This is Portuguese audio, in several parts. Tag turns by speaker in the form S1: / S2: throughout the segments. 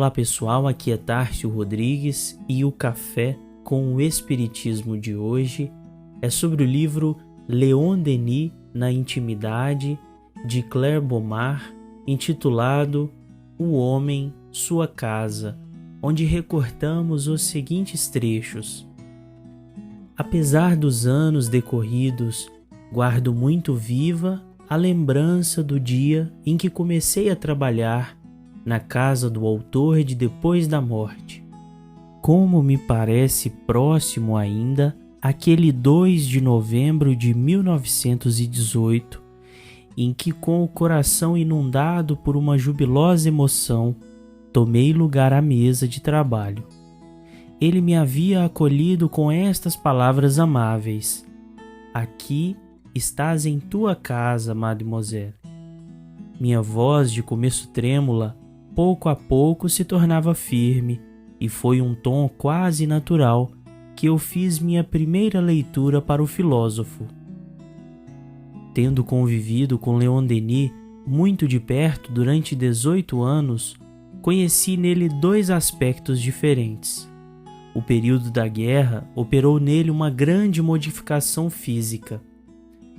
S1: Olá pessoal, aqui é Tárcio Rodrigues e o Café com o Espiritismo de hoje é sobre o livro Leon Denis na Intimidade, de Claire Bomar, intitulado O Homem, Sua Casa, onde recortamos os seguintes trechos. Apesar dos anos decorridos, guardo muito viva a lembrança do dia em que comecei a trabalhar na casa do autor de Depois da Morte. Como me parece próximo ainda aquele 2 de novembro de 1918, em que, com o coração inundado por uma jubilosa emoção, tomei lugar à mesa de trabalho. Ele me havia acolhido com estas palavras amáveis: "Aqui estás em tua casa, mademoiselle." Minha voz, de começo trêmula, pouco a pouco se tornava firme, e foi um tom quase natural que eu fiz minha primeira leitura para o filósofo. Tendo convivido com Leon Denis muito de perto durante 18 anos, conheci nele dois aspectos diferentes. O período da guerra operou nele uma grande modificação física.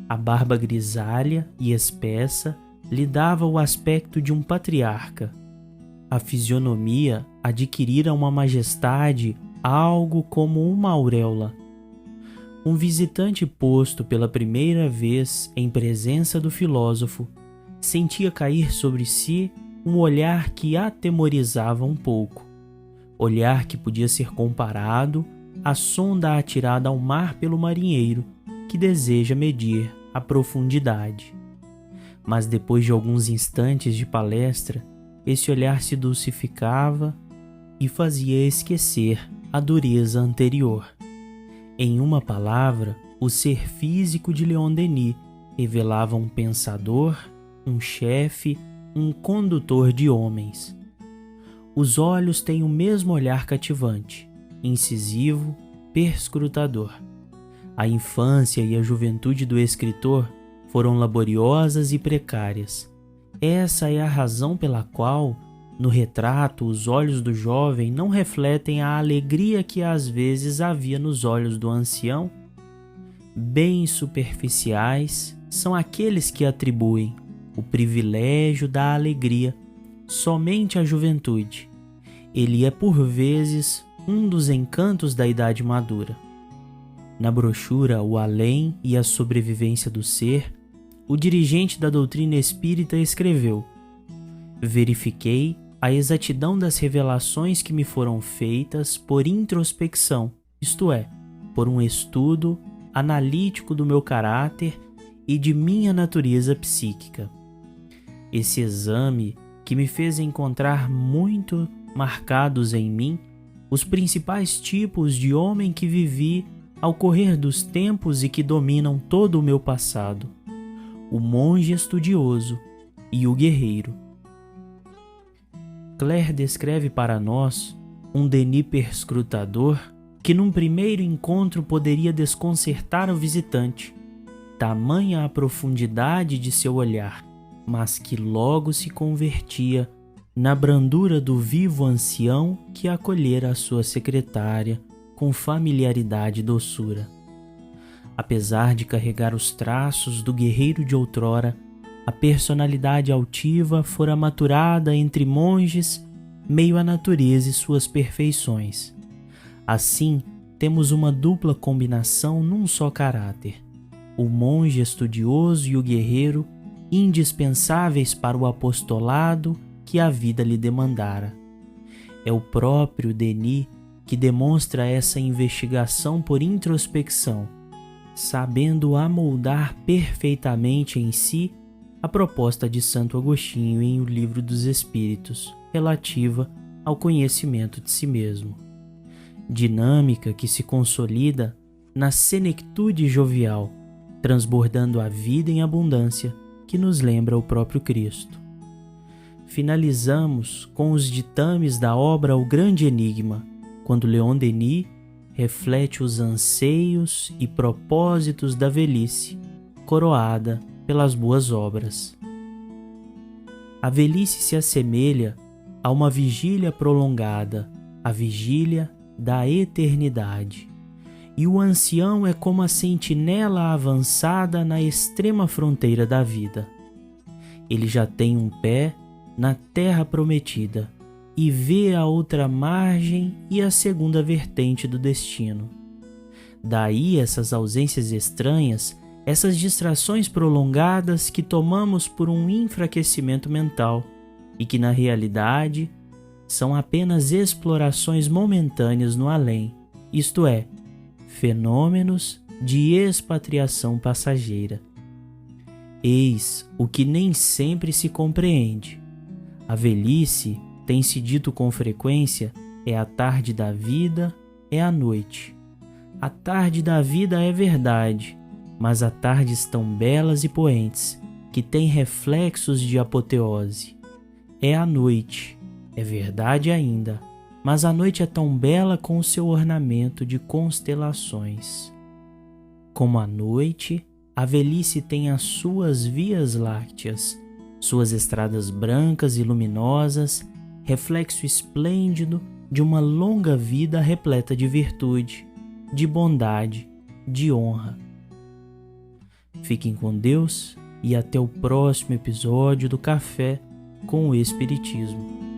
S1: A barba grisalha e espessa lhe dava o aspecto de um patriarca. A fisionomia adquirira uma majestade, algo como uma auréola. Um visitante posto pela primeira vez em presença do filósofo sentia cair sobre si um olhar que atemorizava um pouco, olhar que podia ser comparado à sonda atirada ao mar pelo marinheiro que deseja medir a profundidade. Mas depois de alguns instantes de palestra, esse olhar se dulcificava e fazia esquecer a dureza anterior. Em uma palavra, o ser físico de Leon Denis revelava um pensador, um chefe, um condutor de homens. Os olhos têm o mesmo olhar cativante, incisivo, perscrutador. A infância e a juventude do escritor foram laboriosas e precárias. Essa é a razão pela qual, no retrato, os olhos do jovem não refletem a alegria que às vezes havia nos olhos do ancião. Bem superficiais são aqueles que atribuem o privilégio da alegria somente à juventude. Ele é, por vezes, um dos encantos da idade madura. Na brochura O Além e a Sobrevivência do Ser, o dirigente da doutrina espírita escreveu: "Verifiquei a exatidão das revelações que me foram feitas por introspecção, isto é, por um estudo analítico do meu caráter e de minha natureza psíquica. Esse exame que me fez encontrar muito marcados em mim os principais tipos de homem que vivi ao correr dos tempos e que dominam todo o meu passado: o monge estudioso e o guerreiro." Claire descreve para nós um Denis perscrutador que num primeiro encontro poderia desconcertar o visitante, tamanha a profundidade de seu olhar, mas que logo se convertia na brandura do vivo ancião que acolhera a sua secretária com familiaridade e doçura. Apesar de carregar os traços do guerreiro de outrora, a personalidade altiva fora maturada entre monges, meio à natureza e suas perfeições. Assim, temos uma dupla combinação num só caráter: o monge estudioso e o guerreiro, indispensáveis para o apostolado que a vida lhe demandara. É o próprio Denis que demonstra essa investigação por introspecção, sabendo amoldar perfeitamente em si a proposta de Santo Agostinho em O Livro dos Espíritos, relativa ao conhecimento de si mesmo. Dinâmica que se consolida na senectude jovial, transbordando a vida em abundância que nos lembra o próprio Cristo. Finalizamos com os ditames da obra O Grande Enigma, quando Leon Denis reflete os anseios e propósitos da velhice, coroada pelas boas obras. A velhice se assemelha a uma vigília prolongada, a vigília da eternidade. E o ancião é como a sentinela avançada na extrema fronteira da vida. Ele já tem um pé na terra prometida e vê a outra margem e a segunda vertente do destino. Daí essas ausências estranhas, essas distrações prolongadas que tomamos por um enfraquecimento mental e que na realidade são apenas explorações momentâneas no além, isto é, fenômenos de expatriação passageira. Eis o que nem sempre se compreende. A velhice, tem-se dito com frequência, é a tarde da vida, é a noite. A tarde da vida é verdade, mas há tardes tão belas e poentes, que têm reflexos de apoteose. É a noite, é verdade ainda, mas a noite é tão bela com o seu ornamento de constelações. Como a noite, a velhice tem as suas vias lácteas, suas estradas brancas e luminosas, reflexo esplêndido de uma longa vida repleta de virtude, de bondade, de honra. Fiquem com Deus e até o próximo episódio do Café com o Espiritismo.